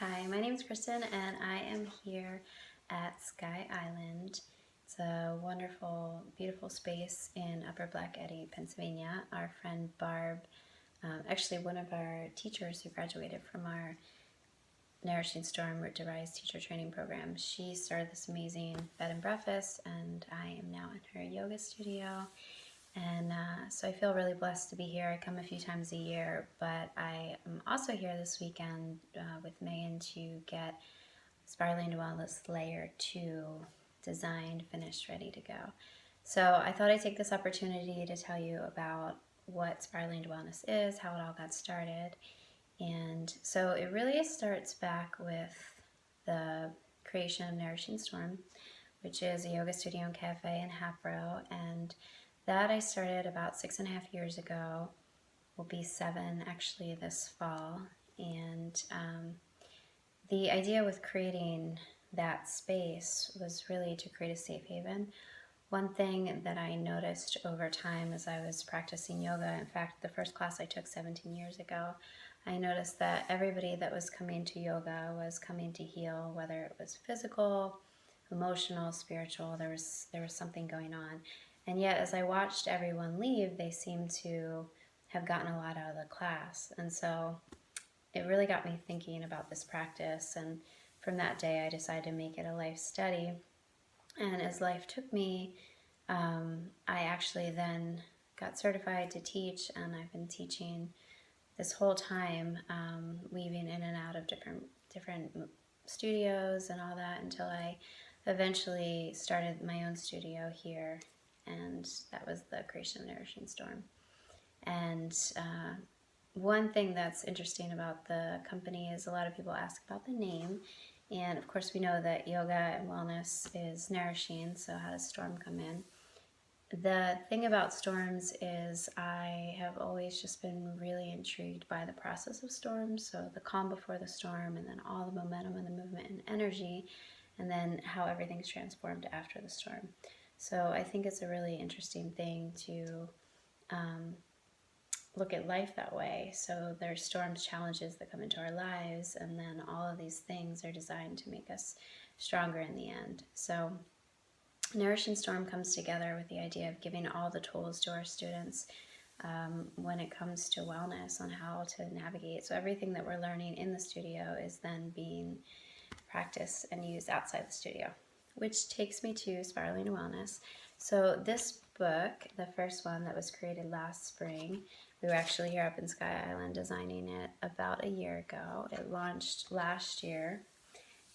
Hi, my name is Kristen and I am here at Sky Island. It's a wonderful, beautiful space in Upper Black Eddy, Pennsylvania. Our friend Barb, actually one of our teachers who graduated from our Nourishing Storm Root to Rise teacher training program, she started this amazing bed and breakfast, and I am now in her yoga studio. And so I feel really blessed to be here. I come a few times a year, but I am also here this weekend with Megan to get Spiraling to Wellness Layer 2 designed, finished, ready to go. So I thought I'd take this opportunity to tell you about what Spiraling to Wellness is, how it all got started. And so it really starts back with the creation of Nourishing Storm, which is a yoga studio and cafe in Hapro. And that I started about 6.5 years ago. Will be 7 actually this fall. And the idea with creating that space was really to create a safe haven. One thing that I noticed over time as I was practicing yoga, in fact, the first class I took 17 years ago, I noticed that everybody that was coming to yoga was coming to heal, whether it was physical, emotional, spiritual, there was something going on. And yet, as I watched everyone leave, they seemed to have gotten a lot out of the class. And so it really got me thinking about this practice. And from that day, I decided to make it a life study. And as life took me, I actually then got certified to teach, and I've been teaching this whole time, weaving in and out of different studios and all that until I eventually started my own studio here, and that was the creation of Nourishing Storm. And one thing that's interesting about the company is a lot of people ask about the name. And of course, we know that yoga and wellness is nourishing, so how does storm come in? The thing about storms is I have always just been really intrigued by the process of storms, so the calm before the storm, and then all the momentum and the movement and energy, and then how everything's transformed after the storm. So I think it's a really interesting thing to look at life that way. So there's storms, challenges that come into our lives, and then all of these things are designed to make us stronger in the end. So Nourishing Storm comes together with the idea of giving all the tools to our students when it comes to wellness on how to navigate. So everything that we're learning in the studio is then being practiced and used outside the studio, which takes me to Spiraling to Wellness. So this book, the first one that was created last spring, we were actually here up in Sky Island designing it about a year ago. It launched last year,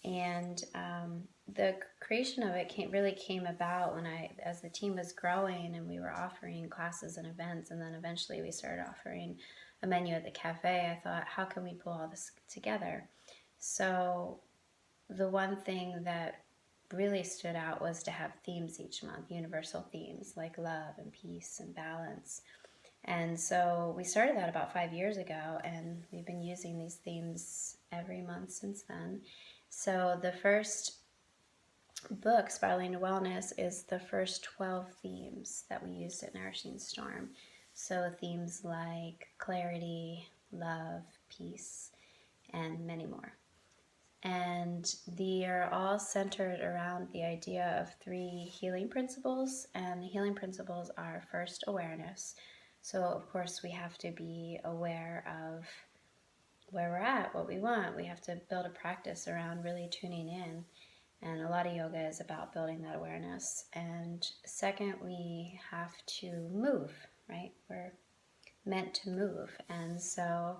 and the creation of it really came about when as the team was growing and we were offering classes and events, and then eventually we started offering a menu at the cafe. I thought, how can we pull all this together? So the one thing that really stood out was to have themes each month, universal themes like love and peace and balance. And so we started that about 5 years ago, and we've been using these themes every month since then. So the first book, Spiraling to Wellness, is the first 12 themes that we used at Nourishing Storm. So themes like clarity, love, peace, and many more. And they are all centered around the idea of 3 healing principles. And the healing principles are first, awareness. So of course we have to be aware of where we're at, what we want. We have to build a practice around really tuning in. And a lot of yoga is about building that awareness. And second, we have to move, right? We're meant to move. And so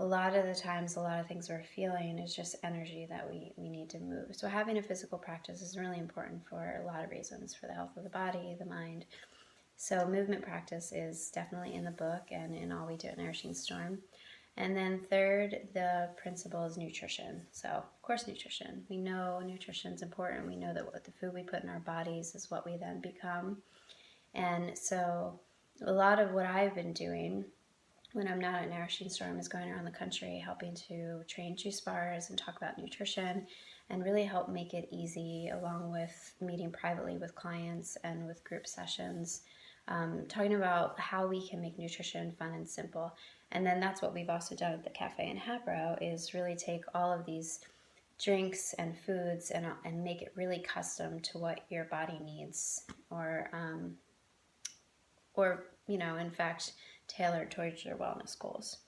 a lot of the times, a lot of things we're feeling is just energy that we need to move. So having a physical practice is really important for a lot of reasons, for the health of the body, the mind. So movement practice is definitely in the book and in all we do at Nourishing Storm. And then third, the principle is nutrition. So of course nutrition. We know nutrition is important. We know that what the food we put in our bodies is what we then become. And so a lot of what I've been doing when I'm not at Nourishing Storm is going around the country helping to train juice bars and talk about nutrition and really help make it easy, along with meeting privately with clients and with group sessions, talking about how we can make nutrition fun and simple. And then that's what we've also done at the cafe in Habro, is really take all of these drinks and foods and make it really custom to what your body needs, or in fact, tailored towards your wellness goals.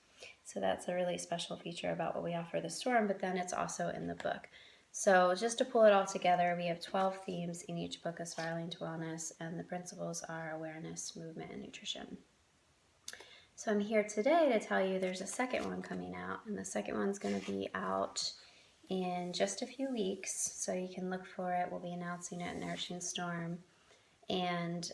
So that's a really special feature about what we offer the Storm, but then it's also in the book. So just to pull it all together, we have 12 themes in each book of Spiraling to Wellness, and the principles are awareness, movement, and nutrition. So I'm here today to tell you there's a second one coming out, and the second one's going to be out in just a few weeks, so you can look for it. We'll be announcing it at Nourishing Storm. And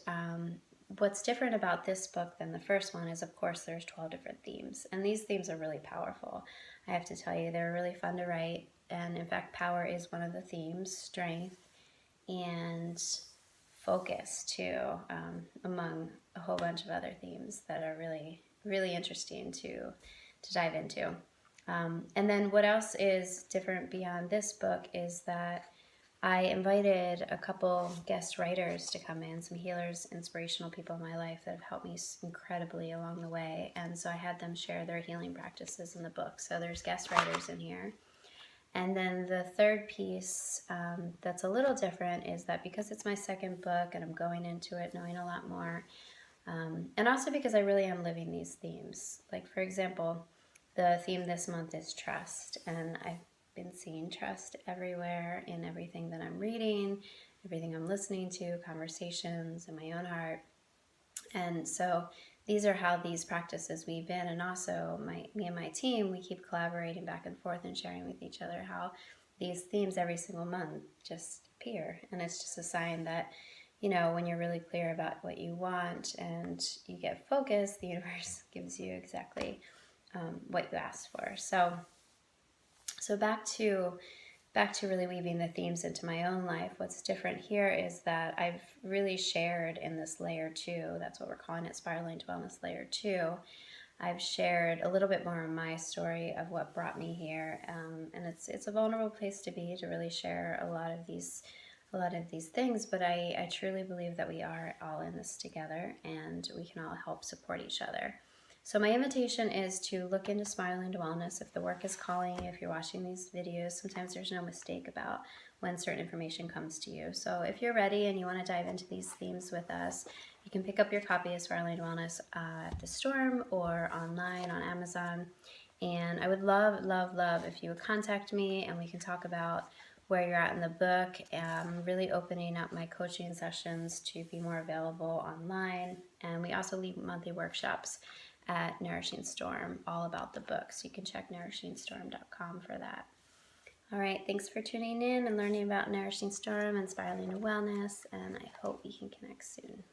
what's different about this book than the first one is, of course, there's 12 different themes, and these themes are really powerful. I have to tell you, they're really fun to write, and in fact, power is one of the themes, strength, and focus too, among a whole bunch of other themes that are really, really interesting to dive into. And then what else is different beyond this book is that I invited a couple guest writers to come in, some healers, inspirational people in my life that have helped me incredibly along the way. And so I had them share their healing practices in the book. So there's guest writers in here. And then the third piece that's a little different is that because it's my second book and I'm going into it knowing a lot more, and also because I really am living these themes. Like, for example, the theme this month is trust, and I've been seeing trust everywhere in everything that I'm reading, everything I'm listening to, conversations in my own heart. And so these are how these practices weave in, and also me and my team, we keep collaborating back and forth and sharing with each other how these themes every single month just appear. And it's just a sign that, when you're really clear about what you want and you get focused, the universe gives you exactly what you asked for. So back to really weaving the themes into my own life. What's different here is that I've really shared in this layer 2, that's what we're calling it, Spiraling to Wellness Layer 2. I've shared a little bit more of my story of what brought me here, and it's a vulnerable place to be, to really share a lot of these things, but I truly believe that we are all in this together and we can all help support each other. So my invitation is to look into Spiraling to Wellness if the work is calling. If you're watching these videos, sometimes there's no mistake about when certain information comes to you. So if you're ready and you want to dive into these themes with us, you can pick up your copy of Spiraling to Wellness at the Storm or online on Amazon. And I would love, love, love if you would contact me and we can talk about where you're at in the book. I'm really opening up my coaching sessions to be more available online. And we also lead monthly workshops at Nourishing Storm, all about the book. So you can check nourishingstorm.com for that. All right, thanks for tuning in and learning about Nourishing Storm and Spiraling to Wellness, and I hope we can connect soon.